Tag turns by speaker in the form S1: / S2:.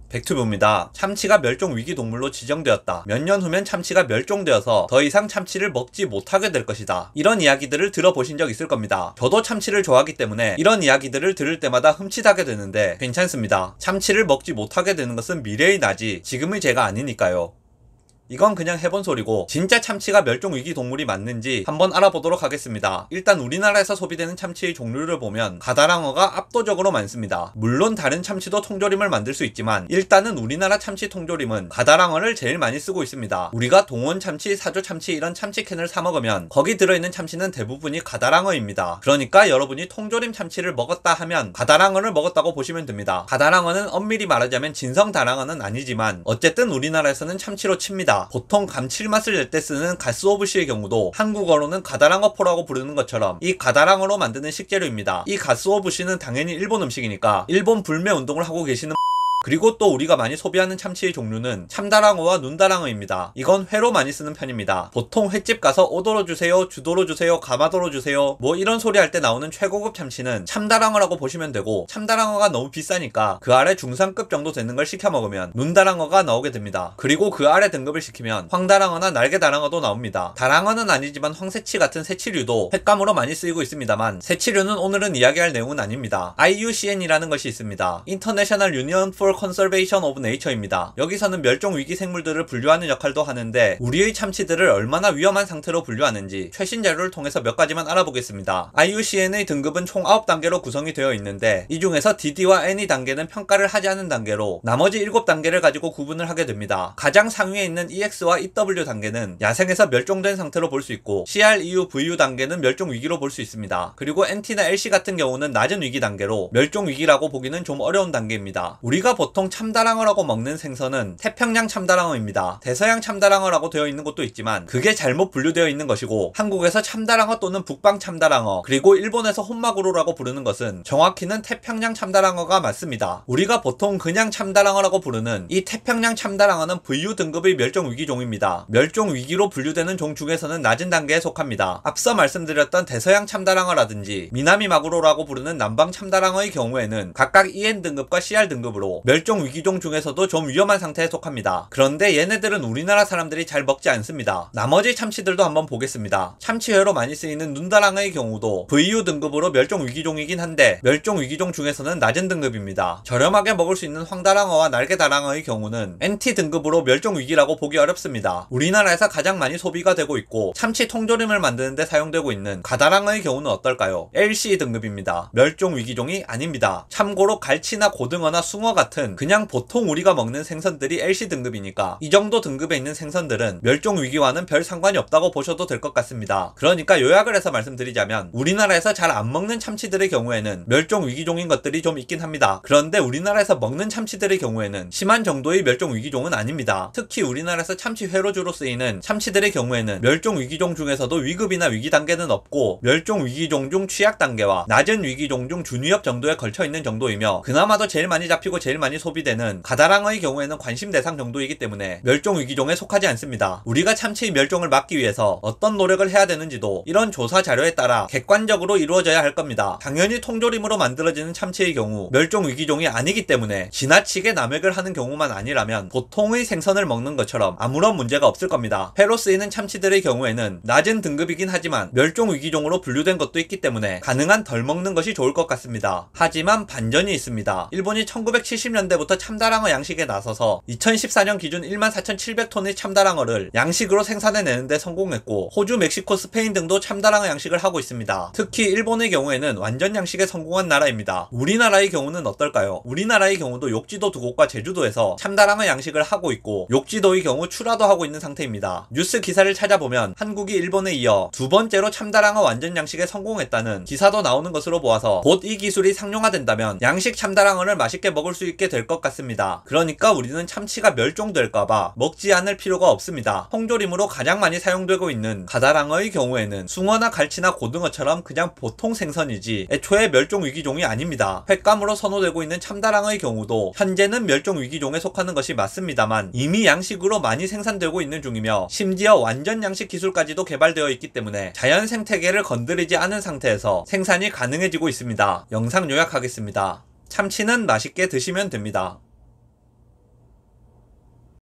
S1: 백투브입니다. 참치가 멸종위기 동물로 지정되었다. 몇 년 후면 참치가 멸종되어서 더 이상 참치를 먹지 못하게 될 것이다. 이런 이야기들을 들어보신 적 있을 겁니다. 저도 참치를 좋아하기 때문에 이런 이야기들을 들을 때마다 흠칫하게 되는데 괜찮습니다. 참치를 먹지 못하게 되는 것은 미래의 나지 지금의 제가 아니니까요. 이건 그냥 해본 소리고 진짜 참치가 멸종위기 동물이 맞는지 한번 알아보도록 하겠습니다. 일단 우리나라에서 소비되는 참치의 종류를 보면 가다랑어가 압도적으로 많습니다. 물론 다른 참치도 통조림을 만들 수 있지만 일단은 우리나라 참치 통조림은 가다랑어를 제일 많이 쓰고 있습니다. 우리가 동원 참치, 사조 참치 이런 참치캔을 사 먹으면 거기 들어있는 참치는 대부분이 가다랑어입니다. 그러니까 여러분이 통조림 참치를 먹었다 하면 가다랑어를 먹었다고 보시면 됩니다. 가다랑어는 엄밀히 말하자면 진성다랑어는 아니지만 어쨌든 우리나라에서는 참치로 칩니다. 보통 감칠맛을 낼 때 쓰는 가스오부시의 경우도 한국어로는 가다랑어포라고 부르는 것처럼 이 가다랑어로 만드는 식재료입니다. 이 가스오부시는 당연히 일본 음식이니까 일본 불매 운동을 하고 계시는 그리고 또 우리가 많이 소비하는 참치의 종류는 참다랑어와 눈다랑어입니다. 이건 회로 많이 쓰는 편입니다. 보통 횟집 가서 오도로 주세요, 주도로 주세요, 가마도로 주세요 뭐 이런 소리 할 때 나오는 최고급 참치는 참다랑어라고 보시면 되고 참다랑어가 너무 비싸니까 그 아래 중상급 정도 되는 걸 시켜 먹으면 눈다랑어가 나오게 됩니다. 그리고 그 아래 등급을 시키면 황다랑어나 날개다랑어도 나옵니다. 다랑어는 아니지만 황새치 같은 새치류도 횟감으로 많이 쓰이고 있습니다만 새치류는 오늘은 이야기할 내용은 아닙니다. IUCN이라는 것이 있습니다. International Union for Conservation of Nature입니다. 여기서는 멸종위기 생물들을 분류하는 역할도 하는데 우리의 참치들을 얼마나 위험한 상태로 분류하는지 최신 자료를 통해서 몇 가지만 알아보겠습니다. IUCN의 등급은 총 9단계로 구성이 되어 있는데 이 중에서 DD와 N의 단계는 평가를 하지 않은 단계로 나머지 7단계를 가지고 구분을 하게 됩니다. 가장 상위에 있는 EX와 EW 단계는 야생에서 멸종된 상태로 볼 수 있고 CREU, VU 단계는 멸종위기로 볼 수 있습니다. 그리고 NT나 LC 같은 경우는 낮은 위기 단계로 멸종위기라고 보기는 좀 어려운 단계입니다. 우리가 보통 참다랑어라고 먹는 생선은 태평양 참다랑어입니다. 대서양 참다랑어라고 되어 있는 곳도 있지만 그게 잘못 분류되어 있는 것이고 한국에서 참다랑어 또는 북방 참다랑어 그리고 일본에서 혼마구로라고 부르는 것은 정확히는 태평양 참다랑어가 맞습니다. 우리가 보통 그냥 참다랑어라고 부르는 이 태평양 참다랑어는 VU 등급의 멸종위기종입니다. 멸종위기로 분류되는 종 중에서는 낮은 단계에 속합니다. 앞서 말씀드렸던 대서양 참다랑어라든지 미나미 마구로라고 부르는 남방 참다랑어의 경우에는 각각 EN 등급과 CR 등급으로 멸종위기종 중에서도 좀 위험한 상태에 속합니다. 그런데 얘네들은 우리나라 사람들이 잘 먹지 않습니다. 나머지 참치들도 한번 보겠습니다. 참치회로 많이 쓰이는 눈다랑어의 경우도 VU 등급으로 멸종위기종이긴 한데 멸종위기종 중에서는 낮은 등급입니다. 저렴하게 먹을 수 있는 황다랑어와 날개다랑어의 경우는 NT 등급으로 멸종위기라고 보기 어렵습니다. 우리나라에서 가장 많이 소비가 되고 있고 참치 통조림을 만드는데 사용되고 있는 가다랑어의 경우는 어떨까요? LC 등급입니다. 멸종위기종이 아닙니다. 참고로 갈치나 고등어나 숭어 같은 그냥 보통 우리가 먹는 생선들이 LC 등급이니까 이 정도 등급에 있는 생선들은 멸종위기와는 별 상관이 없다고 보셔도 될 것 같습니다. 그러니까 요약을 해서 말씀드리자면 우리나라에서 잘 안 먹는 참치들의 경우에는 멸종위기종인 것들이 좀 있긴 합니다. 그런데 우리나라에서 먹는 참치들의 경우에는 심한 정도의 멸종위기종은 아닙니다. 특히 우리나라에서 참치회로 주로 쓰이는 참치들의 경우에는 멸종위기종 중에서도 위급이나 위기 단계는 없고 멸종위기종 중 취약 단계와 낮은 위기종 중 준위협 정도에 걸쳐있는 정도이며 그나마도 제일 많이 잡히고 제일 많이 소비되는 가다랑어의 경우에는 관심 대상 정도이기 때문에 멸종위기종에 속하지 않습니다. 우리가 참치의 멸종을 막기 위해서 어떤 노력을 해야 되는지도 이런 조사 자료에 따라 객관적으로 이루어져야 할 겁니다. 당연히 통조림으로 만들어지는 참치의 경우 멸종위기종이 아니기 때문에 지나치게 남획을 하는 경우만 아니라면 보통의 생선을 먹는 것처럼 아무런 문제가 없을 겁니다. 회로 쓰이는 참치들의 경우에는 낮은 등급이긴 하지만 멸종위기종으로 분류된 것도 있기 때문에 가능한 덜 먹는 것이 좋을 것 같습니다. 하지만 반전이 있습니다. 일본이 1970년대부터 참다랑어 양식에 나서서 2014년 기준 14,700톤의 참다랑어를 양식으로 생산해내는데 성공했고 호주, 멕시코, 스페인 등도 참다랑어 양식을 하고 있습니다. 특히 일본의 경우에는 완전 양식에 성공한 나라입니다. 우리나라의 경우는 어떨까요? 우리나라의 경우도 욕지도 두 곳과 제주도에서 참다랑어 양식을 하고 있고 욕지도의 경우 출하도 하고 있는 상태입니다. 뉴스 기사를 찾아보면 한국이 일본에 이어 두 번째로 참다랑어 완전 양식에 성공했다는 기사도 나오는 것으로 보아서 곧 이 기술이 상용화된다면 양식 참다랑어를 맛있게 먹을 수 있게 될 것 같습니다. 그러니까 우리는 참치가 멸종될까봐 먹지 않을 필요가 없습니다. 통조림으로 가장 많이 사용되고 있는 가다랑어의 경우에는 숭어나 갈치나 고등어처럼 그냥 보통 생선이지 애초에 멸종위기종이 아닙니다. 횟감으로 선호되고 있는 참다랑어의 경우도 현재는 멸종위기종에 속하는 것이 맞습니다만 이미 양식으로 많이 생산되고 있는 중이며 심지어 완전 양식 기술까지도 개발되어 있기 때문에 자연 생태계를 건드리지 않은 상태에서 생산이 가능해지고 있습니다. 영상 요약하겠습니다. 참치는 맛있게 드시면 됩니다.